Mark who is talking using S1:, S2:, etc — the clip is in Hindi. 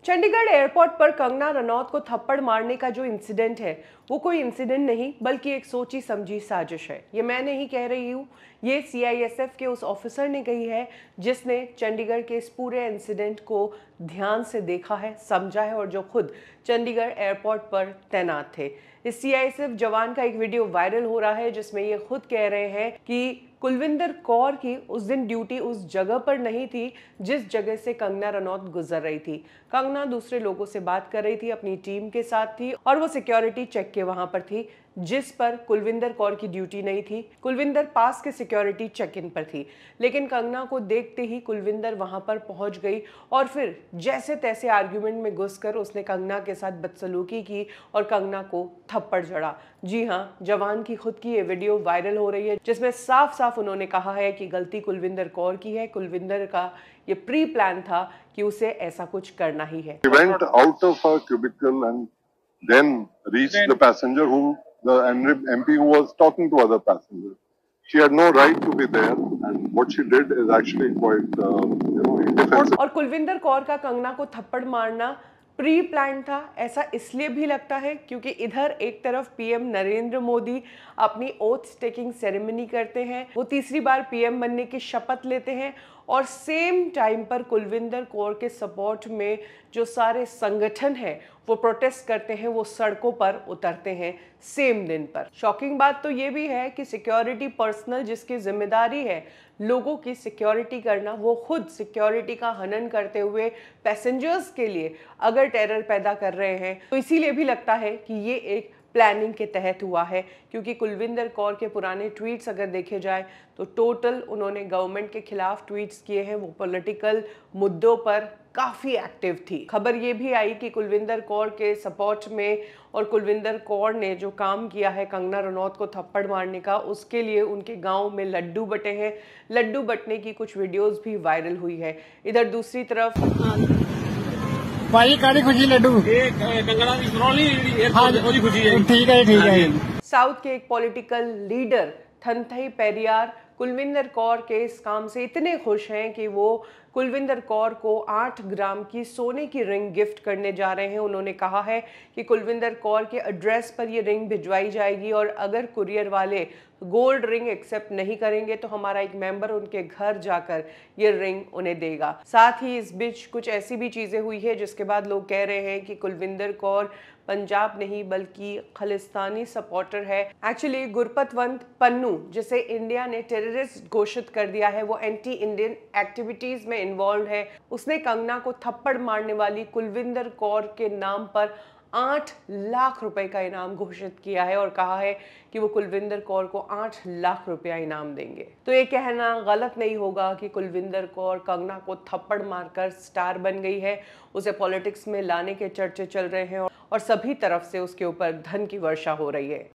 S1: चंडीगढ़ एयरपोर्ट पर कंगना रनौत को थप्पड़ मारने का जो इंसिडेंट है वो कोई इंसिडेंट नहीं बल्कि एक सोची समझी साजिश है। ये मैं नहीं कह रही हूँ, ये सीआईएसएफ के उस ऑफिसर ने कही है जिसने चंडीगढ़ के इस पूरे इंसिडेंट को ध्यान से देखा है, समझा है और जो खुद चंडीगढ़ एयरपोर्ट पर तैनात थे। इस सीआईएसएफ जवान का एक वीडियो वायरल हो रहा है जिसमें ये खुद कह रहे हैं कि कुलविंदर कौर की उस दिन ड्यूटी उस जगह पर नहीं थी जिस जगह से कंगना रनौत गुजर रही थी। कंगना दूसरे लोगों से बात कर रही थी, अपनी टीम के साथ थी और वो सिक्योरिटी चेक के वहां पर थी जिस पर कुलविंदर कौर की ड्यूटी नहीं थी। कुलविंदर पास के सिक्योरिटी चेक इन पर थी, लेकिन कंगना को देखते ही कुलविंदर वहां पर पहुंच गई और फिर जैसे तैसे आर्ग्यूमेंट में घुसकर उसने कंगना के साथ बदसलूकी की और कंगना को थप्पड़ जड़ा। जी हाँ, जवान की खुद की ये वीडियो वायरल हो रही है जिसमें साफ साफ उन्होंने कहा है कि गलती कुलविंदर कौर की है। कुलविंदर का ये प्री प्लान था कि उसे ऐसा कुछ करना ही है।
S2: He went out of her cubicle and then reached the passenger the MP who was talking to other passengers. She had no right to be there, and what she did is actually quite, indefensible.
S1: और कुलविंदर कौर का कंगना को थप्पड़ मारना प्री प्लान था, ऐसा इसलिए भी लगता है क्योंकि इधर एक तरफ पीएम नरेंद्र मोदी अपनी ओथ टेकिंग सेरेमनी करते हैं, वो तीसरी बार पीएम बनने की शपथ लेते हैं और सेम टाइम पर कुलविंदर कौर के सपोर्ट में जो सारे संगठन हैं वो प्रोटेस्ट करते हैं, वो सड़कों पर उतरते हैं सेम दिन पर। शॉकिंग बात तो ये भी है कि सिक्योरिटी पर्सनल जिसकी जिम्मेदारी है लोगों की सिक्योरिटी करना, वो खुद सिक्योरिटी का हनन करते हुए पैसेंजर्स के लिए अगर टेरर पैदा कर रहे हैं तो इसीलिए भी लगता है कि ये एक प्लानिंग के तहत हुआ है। क्योंकि कुलविंदर कौर के पुराने ट्वीट्स अगर देखे जाए तो टोटल उन्होंने गवर्नमेंट के खिलाफ ट्वीट्स किए हैं, वो पॉलिटिकल मुद्दों पर काफ़ी एक्टिव थी। खबर ये भी आई कि कुलविंदर कौर के सपोर्ट में और कुलविंदर कौर ने जो काम किया है कंगना रनौत को थप्पड़ मारने का, उसके लिए उनके गांव में लड्डू बटे हैं। लड्डू बटने की कुछ वीडियोस भी वायरल हुई है। इधर दूसरी तरफ
S3: भाई काली खुशी लड्डू
S4: कंगना की खुशी है।
S3: ठीक है।
S1: साउथ के एक पॉलिटिकल लीडर थनथई पेरियार कुलविंदर कौर के इस काम से इतने खुश हैं कि वो कुलविंदर कौर को 8 ग्राम की सोने की रिंग गिफ्ट करने जा रहे हैं। उन्होंने कहा है कि कुलविंदर कौर के एड्रेस पर ये रिंग भिजवाई जाएगी और अगर कुरियर वाले गोल्ड रिंग एक्सेप्ट नहीं करेंगे तो हमारा एक मेंबर उनके घर जाकर ये रिंग उन्हें देगा। साथ ही इस बीच कुछ ऐसी भी चीजें हुई है जिसके बाद लोग कह रहे हैं कि कुलविंदर कौर पंजाब नहीं बल्कि खालिस्तानी सपोर्टर है। एक्चुअली गुरपतवंत पन्नू जिसे इंडिया ने टेररिस्ट घोषित कर दिया है, वो एंटी इंडियन एक्टिविटीज में इन्वॉल्व है। उसने कंगना को थप्पड़ मारने वाली कुलविंदर कौर के नाम पर 8 लाख रुपए का इनाम घोषित किया है और कहा है कि वो कुलविंदर कौर को 8 लाख रुपया इनाम देंगे। तो ये कहना गलत नहीं होगा कि कुलविंदर कौर कंगना को थप्पड़ मारकर स्टार बन गई है, उसे पॉलिटिक्स में लाने के चर्चे चल रहे हैं और सभी तरफ से उसके ऊपर धन की वर्षा हो रही है।